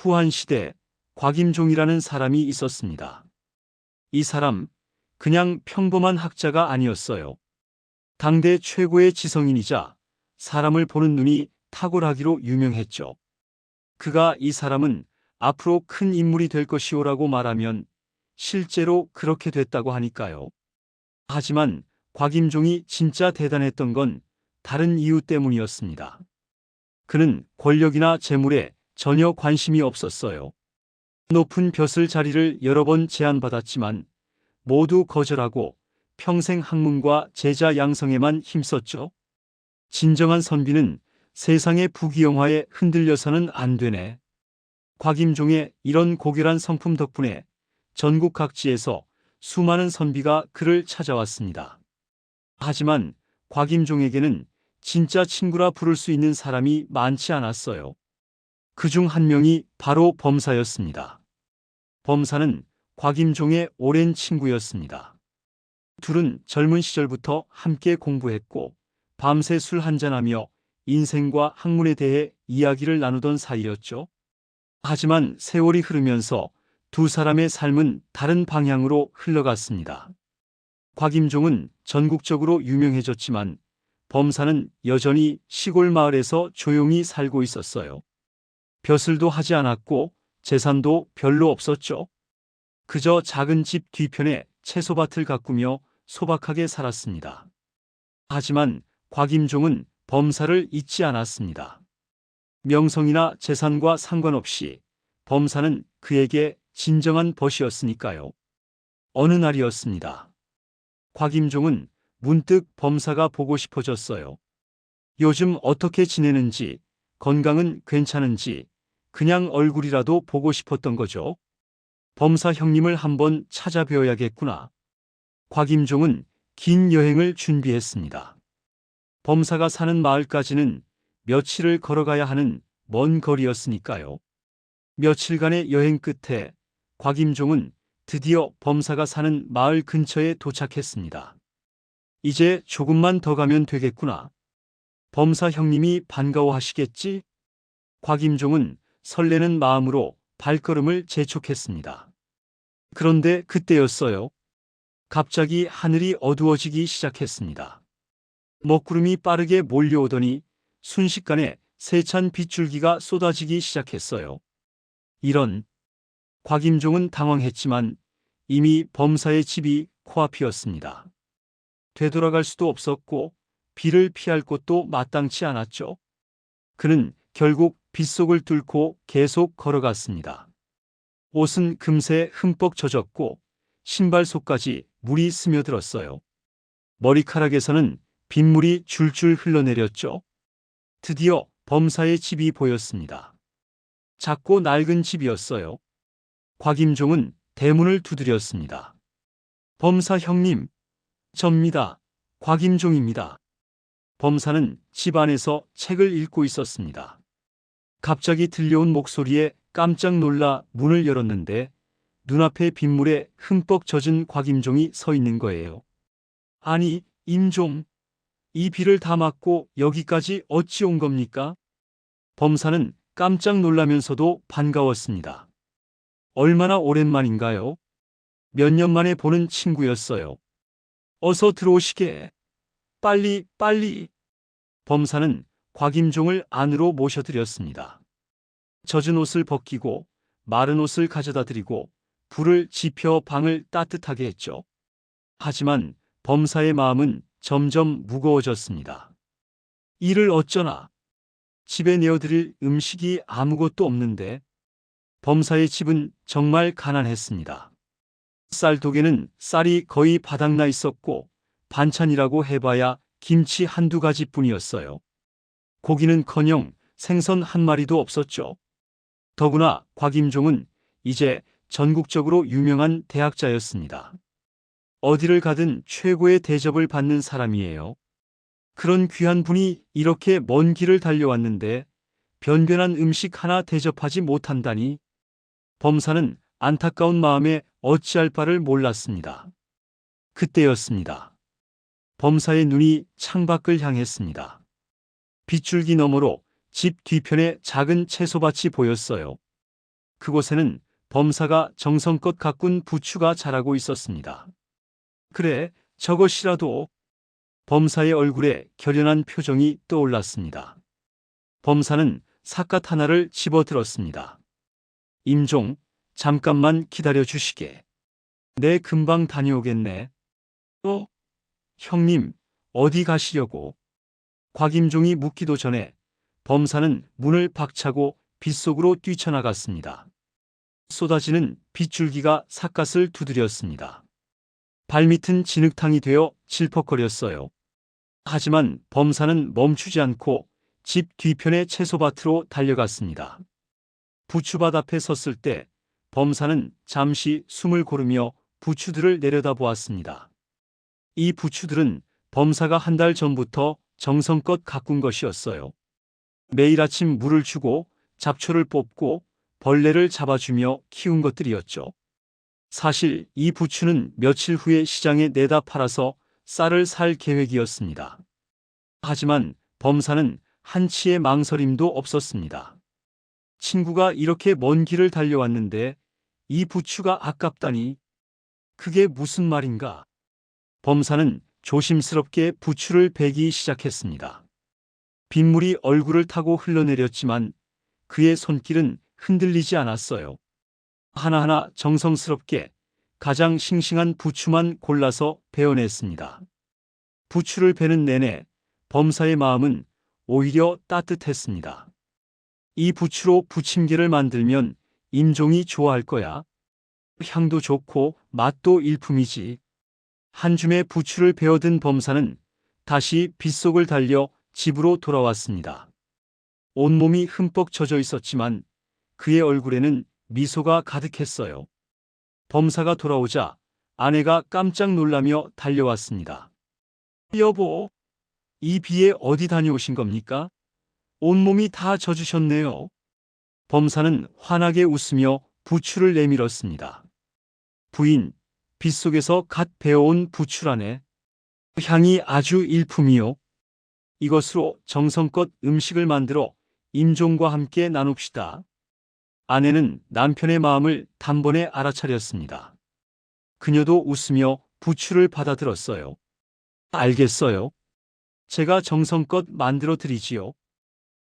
후한시대 곽임종이라는 사람이 있었습니다. 이 사람, 그냥 평범한 학자가 아니었어요. 당대 최고의 지성인이자 사람을 보는 눈이 탁월하기로 유명했죠. 그가 이 사람은 앞으로 큰 인물이 될 것이오라고 말하면 실제로 그렇게 됐다고 하니까요. 하지만 곽임종이 진짜 대단했던 건 다른 이유 때문이었습니다. 그는 권력이나 재물에 전혀 관심이 없었어요. 높은 벼슬 자리를 여러 번 제안받았지만 모두 거절하고 평생 학문과 제자 양성에만 힘썼죠. 진정한 선비는 세상의 부귀영화에 흔들려서는 안 되네. 곽임종의 이런 고결한 성품 덕분에 전국 각지에서 수많은 선비가 그를 찾아왔습니다. 하지만 곽임종에게는 진짜 친구라 부를 수 있는 사람이 많지 않았어요. 그중 한 명이 바로 범사였습니다. 범사는 곽임종의 오랜 친구였습니다. 둘은 젊은 시절부터 함께 공부했고 밤새 술 한잔하며 인생과 학문에 대해 이야기를 나누던 사이였죠. 하지만 세월이 흐르면서 두 사람의 삶은 다른 방향으로 흘러갔습니다. 곽임종은 전국적으로 유명해졌지만 범사는 여전히 시골 마을에서 조용히 살고 있었어요. 벼슬도 하지 않았고 재산도 별로 없었죠. 그저 작은 집 뒤편에 채소밭을 가꾸며 소박하게 살았습니다. 하지만 곽임종은 범사를 잊지 않았습니다. 명성이나 재산과 상관없이 범사는 그에게 진정한 벗이었으니까요. 어느 날이었습니다. 곽임종은 문득 범사가 보고 싶어졌어요. 요즘 어떻게 지내는지, 건강은 괜찮은지, 그냥 얼굴이라도 보고 싶었던 거죠. 범사 형님을 한번 찾아뵈어야겠구나. 곽임종은 긴 여행을 준비했습니다. 범사가 사는 마을까지는 며칠을 걸어가야 하는 먼 거리였으니까요. 며칠간의 여행 끝에 곽임종은 드디어 범사가 사는 마을 근처에 도착했습니다. 이제 조금만 더 가면 되겠구나. 범사 형님이 반가워하시겠지? 곽임종은 설레는 마음으로 발걸음을 재촉했습니다. 그런데 그때였어요. 갑자기 하늘이 어두워지기 시작했습니다. 먹구름이 빠르게 몰려오더니 순식간에 세찬 빗줄기가 쏟아지기 시작했어요. 이런, 곽임종은 당황했지만 이미 범사의 집이 코앞이었습니다. 되돌아갈 수도 없었고 비를 피할 곳도 마땅치 않았죠. 그는 결국 빗속을 뚫고 계속 걸어갔습니다. 옷은 금세 흠뻑 젖었고 신발 속까지 물이 스며들었어요. 머리카락에서는 빗물이 줄줄 흘러내렸죠. 드디어 범사의 집이 보였습니다. 작고 낡은 집이었어요. 곽임종은 대문을 두드렸습니다. 범사 형님, 접니다. 곽임종입니다. 범사는 집 안에서 책을 읽고 있었습니다. 갑자기 들려온 목소리에 깜짝 놀라 문을 열었는데 눈앞에 빗물에 흠뻑 젖은 곽임종이 서 있는 거예요. 아니, 임종, 이 비를 다 맞고 여기까지 어찌 온 겁니까? 범사는 깜짝 놀라면서도 반가웠습니다. 얼마나 오랜만인가요? 몇 년 만에 보는 친구였어요. 어서 들어오시게. 빨리, 빨리. 범사는 곽임종을 안으로 모셔드렸습니다. 젖은 옷을 벗기고 마른 옷을 가져다 드리고 불을 지펴 방을 따뜻하게 했죠. 하지만 범사의 마음은 점점 무거워졌습니다. 이를 어쩌나. 집에 내어드릴 음식이 아무것도 없는데. 범사의 집은 정말 가난했습니다. 쌀독에는 쌀이 거의 바닥나 있었고 반찬이라고 해봐야 김치 한두 가지뿐이었어요. 고기는커녕 생선 한 마리도 없었죠. 더구나 곽임종은 이제 전국적으로 유명한 대학자였습니다. 어디를 가든 최고의 대접을 받는 사람이에요. 그런 귀한 분이 이렇게 먼 길을 달려왔는데 변변한 음식 하나 대접하지 못한다니. 범사는 안타까운 마음에 어찌할 바를 몰랐습니다. 그때였습니다. 범사의 눈이 창밖을 향했습니다. 빗줄기 너머로 집 뒤편에 작은 채소밭이 보였어요. 그곳에는 범사가 정성껏 가꾼 부추가 자라고 있었습니다. 그래, 저것이라도. 범사의 얼굴에 결연한 표정이 떠올랐습니다. 범사는 삿갓 하나를 집어들었습니다. 임종, 잠깐만 기다려 주시게. 내 금방 다녀오겠네. 형님, 어디 가시려고? 곽임종이 묻기도 전에 범사는 문을 박차고 빗속으로 뛰쳐나갔습니다. 쏟아지는 빗줄기가 삿갓을 두드렸습니다. 발밑은 진흙탕이 되어 질퍽거렸어요. 하지만 범사는 멈추지 않고 집 뒤편의 채소밭으로 달려갔습니다. 부추밭 앞에 섰을 때 범사는 잠시 숨을 고르며 부추들을 내려다보았습니다. 이 부추들은 범사가 한 달 전부터 정성껏 가꾼 것이었어요. 매일 아침 물을 주고 잡초를 뽑고 벌레를 잡아주며 키운 것들이었죠. 사실 이 부추는 며칠 후에 시장에 내다 팔아서 쌀을 살 계획이었습니다. 하지만 범사는 한치의 망설임도 없었습니다. 친구가 이렇게 먼 길을 달려왔는데 이 부추가 아깝다니. 그게 무슨 말인가? 범사는 조심스럽게 부추를 베기 시작했습니다. 빗물이 얼굴을 타고 흘러내렸지만 그의 손길은 흔들리지 않았어요. 하나하나 정성스럽게 가장 싱싱한 부추만 골라서 베어냈습니다. 부추를 베는 내내 범사의 마음은 오히려 따뜻했습니다. 이 부추로 부침개를 만들면 임종이 좋아할 거야. 향도 좋고 맛도 일품이지. 한 줌의 부추를 베어든 범사는 다시 빗속을 달려 집으로 돌아왔습니다. 온몸이 흠뻑 젖어 있었지만 그의 얼굴에는 미소가 가득했어요. 범사가 돌아오자 아내가 깜짝 놀라며 달려왔습니다. 여보, 이 비에 어디 다녀오신 겁니까? 온몸이 다 젖으셨네요. 범사는 환하게 웃으며 부추를 내밀었습니다. 부인, 빗속에서 갓 베어온 부추라네. 향이 아주 일품이요. 이것으로 정성껏 음식을 만들어 임종과 함께 나눕시다. 아내는 남편의 마음을 단번에 알아차렸습니다. 그녀도 웃으며 부추를 받아들었어요. 알겠어요. 제가 정성껏 만들어 드리지요.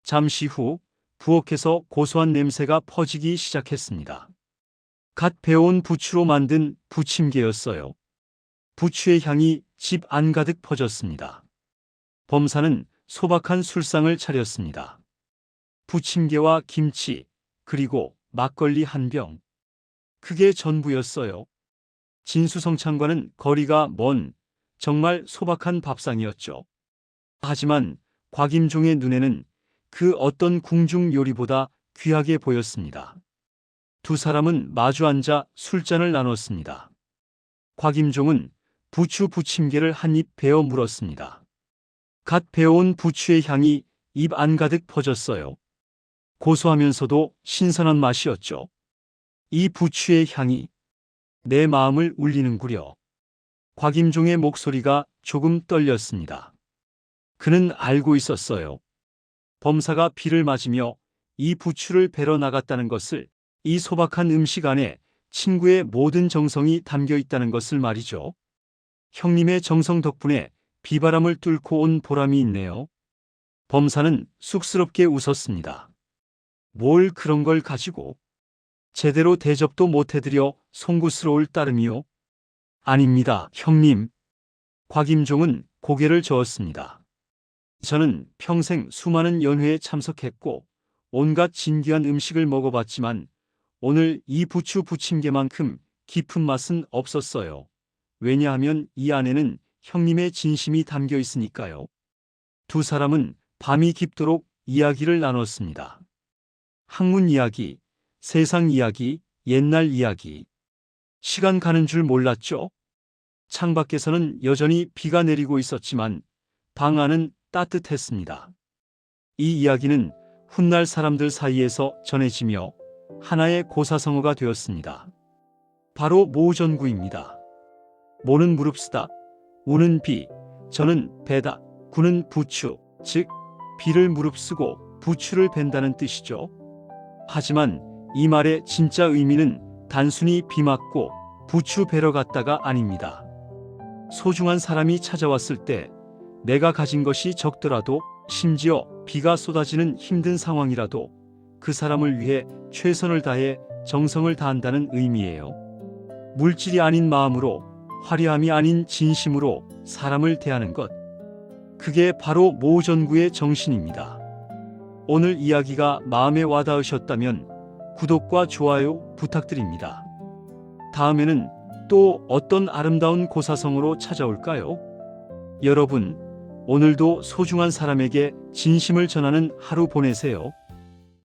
잠시 후 부엌에서 고소한 냄새가 퍼지기 시작했습니다. 갓 베어온 부추로 만든 부침개였어요. 부추의 향이 집 안 가득 퍼졌습니다. 범사는 소박한 술상을 차렸습니다. 부침개와 김치, 그리고 막걸리 한 병. 그게 전부였어요. 진수성찬과는 거리가 먼 정말 소박한 밥상이었죠. 하지만 곽임종의 눈에는 그 어떤 궁중 요리보다 귀하게 보였습니다. 두 사람은 마주 앉아 술잔을 나눴습니다. 곽임종은 부추 부침개를 한 입 베어 물었습니다. 갓 베어온 부추의 향이 입 안 가득 퍼졌어요. 고소하면서도 신선한 맛이었죠. 이 부추의 향이 내 마음을 울리는구려. 곽임종의 목소리가 조금 떨렸습니다. 그는 알고 있었어요. 범사가 비를 맞으며 이 부추를 베러 나갔다는 것을, 이 소박한 음식 안에 친구의 모든 정성이 담겨 있다는 것을 말이죠. 형님의 정성 덕분에 비바람을 뚫고 온 보람이 있네요. 범사는 쑥스럽게 웃었습니다. 뭘 그런 걸 가지고. 제대로 대접도 못 해드려 송구스러울 따름이요. 아닙니다, 형님. 곽임종은 고개를 저었습니다. 저는 평생 수많은 연회에 참석했고 온갖 진귀한 음식을 먹어봤지만 오늘 이 부추 부침개만큼 깊은 맛은 없었어요. 왜냐하면 이 안에는 형님의 진심이 담겨 있으니까요. 두 사람은 밤이 깊도록 이야기를 나눴습니다. 학문 이야기, 세상 이야기, 옛날 이야기. 시간 가는 줄 몰랐죠? 창밖에서는 여전히 비가 내리고 있었지만 방 안은 따뜻했습니다. 이 이야기는 훗날 사람들 사이에서 전해지며 하나의 고사성어가 되었습니다. 바로 모전구입니다. 모는 무릅쓰다, 우는 비, 저는 베다, 구는 부추, 즉 비를 무릅쓰고 부추를 벤다는 뜻이죠. 하지만 이 말의 진짜 의미는 단순히 비 맞고 부추 베러 갔다가 아닙니다. 소중한 사람이 찾아왔을 때 내가 가진 것이 적더라도, 심지어 비가 쏟아지는 힘든 상황이라도 그 사람을 위해 최선을 다해 정성을 다한다는 의미예요. 물질이 아닌 마음으로, 화려함이 아닌 진심으로 사람을 대하는 것. 그게 바로 모전구의 정신입니다. 오늘 이야기가 마음에 와닿으셨다면 구독과 좋아요 부탁드립니다. 다음에는 또 어떤 아름다운 고사성어로 찾아올까요? 여러분, 오늘도 소중한 사람에게 진심을 전하는 하루 보내세요.